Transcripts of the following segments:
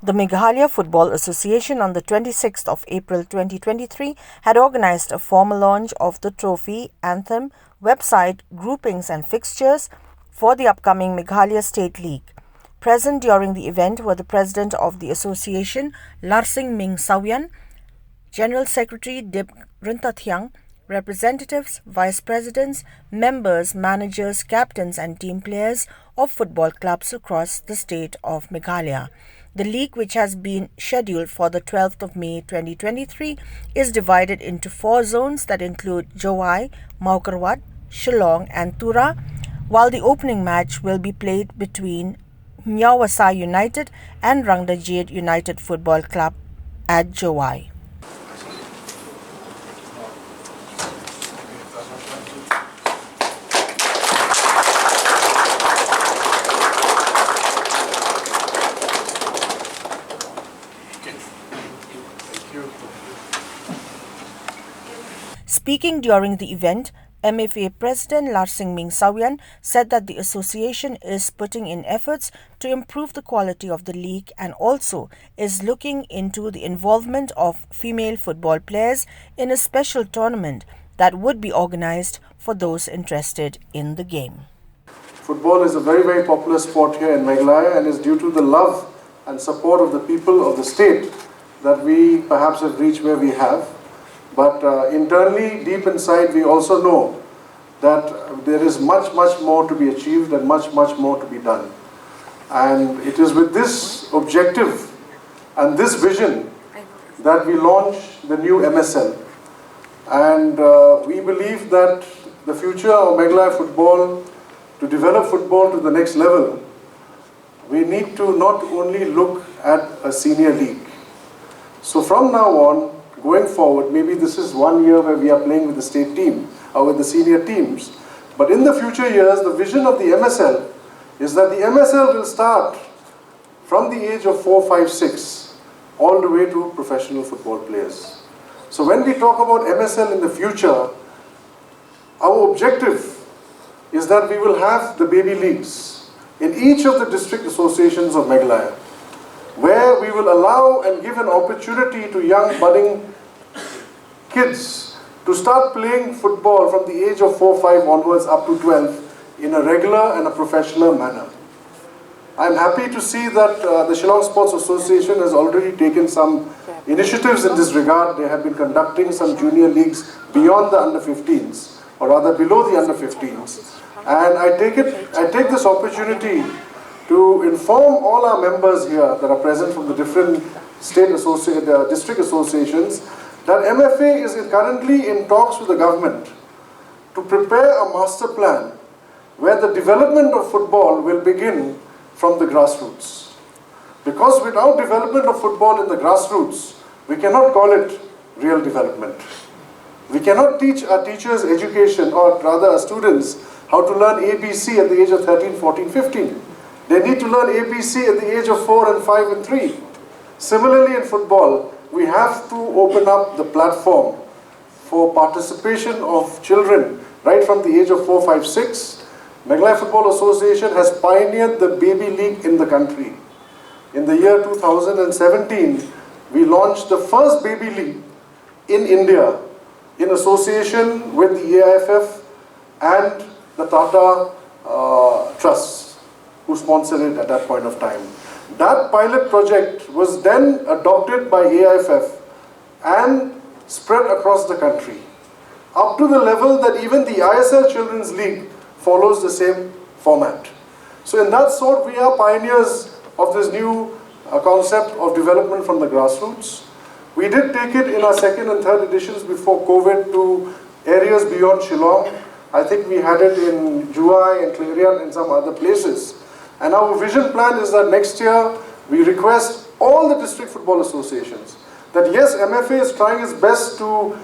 The Meghalaya Football Association on the 26th of April 2023 had organized a formal launch of the trophy, anthem, website, groupings and fixtures for the upcoming Meghalaya State League. Present during the event were the President of the Association, Larsing Ming Sawian, General Secretary Dip Rintathyang, representatives, vice presidents, members, managers, captains and team players of football clubs across the state of Meghalaya. The league, which has been scheduled for the 12th of May 2023, is divided into 4 zones that include JOWAI, Maukarwat, Shillong and Tura, while the opening match will be played between Nyawasai United and Rangda Jade United Football Club at JOWAI. Speaking during the event, MFA President Larsing Ming Sawian said that the association is putting in efforts to improve the quality of the league and also is looking into the involvement of female football players in a special tournament that would be organized for those interested in the game. Football is a very, very popular sport here in Meghalaya and is due to the love and support of the people of the state that we perhaps have reached where we have. But internally, deep inside, we also know that there is much, much more to be achieved and much, much more to be done. And it is with this objective and this vision that we launch the new MSL. And we believe that the future of Meghalaya football, to develop football to the next level, we need to not only look at a senior league. So from now on, going forward, maybe this is 1 year where we are playing with the state team or with the senior teams. But in the future years, the vision of the MSL is that the MSL will start from the age of 4, 5, 6, all the way to professional football players. So when we talk about MSL in the future, our objective is that we will have the baby leagues in each of the district associations of Meghalaya, where we will allow and give an opportunity to young budding kids to start playing football from the age of 4, 5 onwards up to 12 in a regular and a professional manner. I'm happy to see that the Shillong Sports Association has already taken some initiatives in this regard. They have been conducting some junior leagues beyond the under-15s, or rather below the under-15s. And I take this opportunity to inform all our members here that are present from the different district associations that MFA is currently in talks with the government to prepare a master plan where the development of football will begin from the grassroots. Because without development of football in the grassroots, we cannot call it real development. We cannot teach our teachers education, or rather our students, how to learn ABC at the age of 13, 14, 15. They need to learn ABC at the age of 4 and 5 and 3. Similarly in football, we have to open up the platform for participation of children right from the age of 4, 5, 6. Meghalaya Football Association has pioneered the baby league in the country. In the year 2017, we launched the first baby league in India in association with the AIFF and the Tata Trust, who sponsored it at that point of time. That pilot project was then adopted by AIFF and spread across the country, up to the level that even the ISL Children's League follows the same format. So in that sort, we are pioneers of this new concept of development from the grassroots. We did take it in our 2nd and 3rd editions before COVID to areas beyond Shillong. I think we had it in JOWAI and Clarion and some other places. And our vision plan is that next year we request all the district football associations that yes, MFA is trying its best to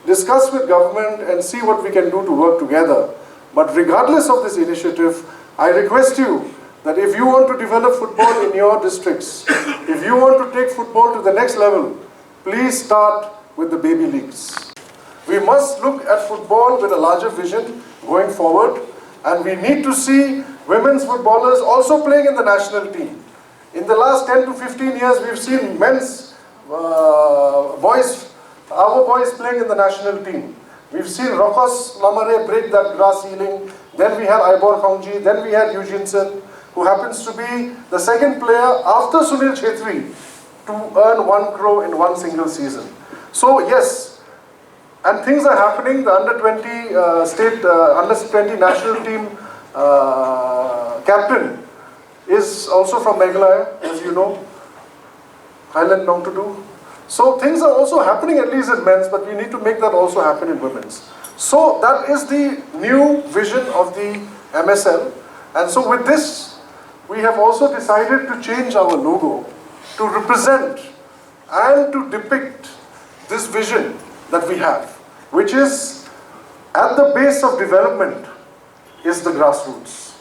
discuss with government and see what we can do to work together. But regardless of this initiative, I request you that if you want to develop football in your districts, if you want to take football to the next level, please start with the baby leagues. We must look at football with a larger vision going forward, and we need to see women's footballers also playing in the national team. In the last 10 to 15 years, we've seen men's boys, our boys playing in the national team. We've seen Rokos Lamare break that glass ceiling. Then we had Ibor Kongji. Then we had Eugene, who happens to be the second player after Sunil Chhetri to earn 1 crore in one single season. So yes, and things are happening. The under-20 under-20 national team captain is also from Meghalaya, as you know, Highland Nongtudu. So things are also happening at least in men's, but we need to make that also happen in women's. So that is the new vision of the MSL. And so with this, we have also decided to change our logo to represent and to depict this vision that we have, which is at the base of development is the grassroots.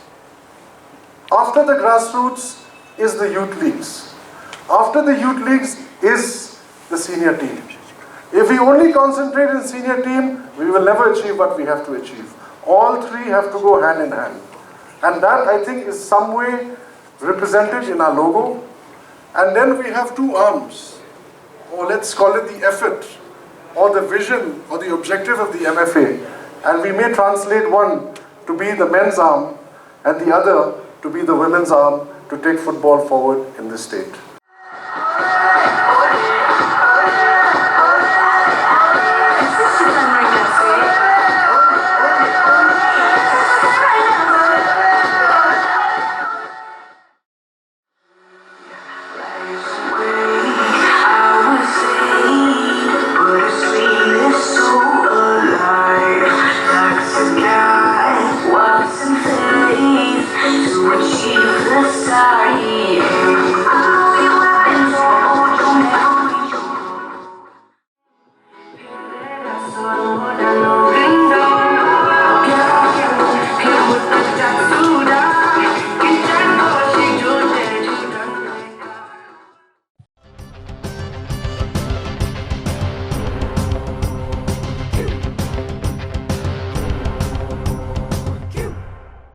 After the grassroots is the youth leagues. After the youth leagues is the senior team. If we only concentrate in senior team, we will never achieve what we have to achieve. All three have to go hand in hand. And that, I think, is some way represented in our logo. And then we have two arms, or let's call it the effort, or the vision, or the objective of the MFA. And we may translate one to be the men's arm, and the other to be the women's arm to take football forward in this state.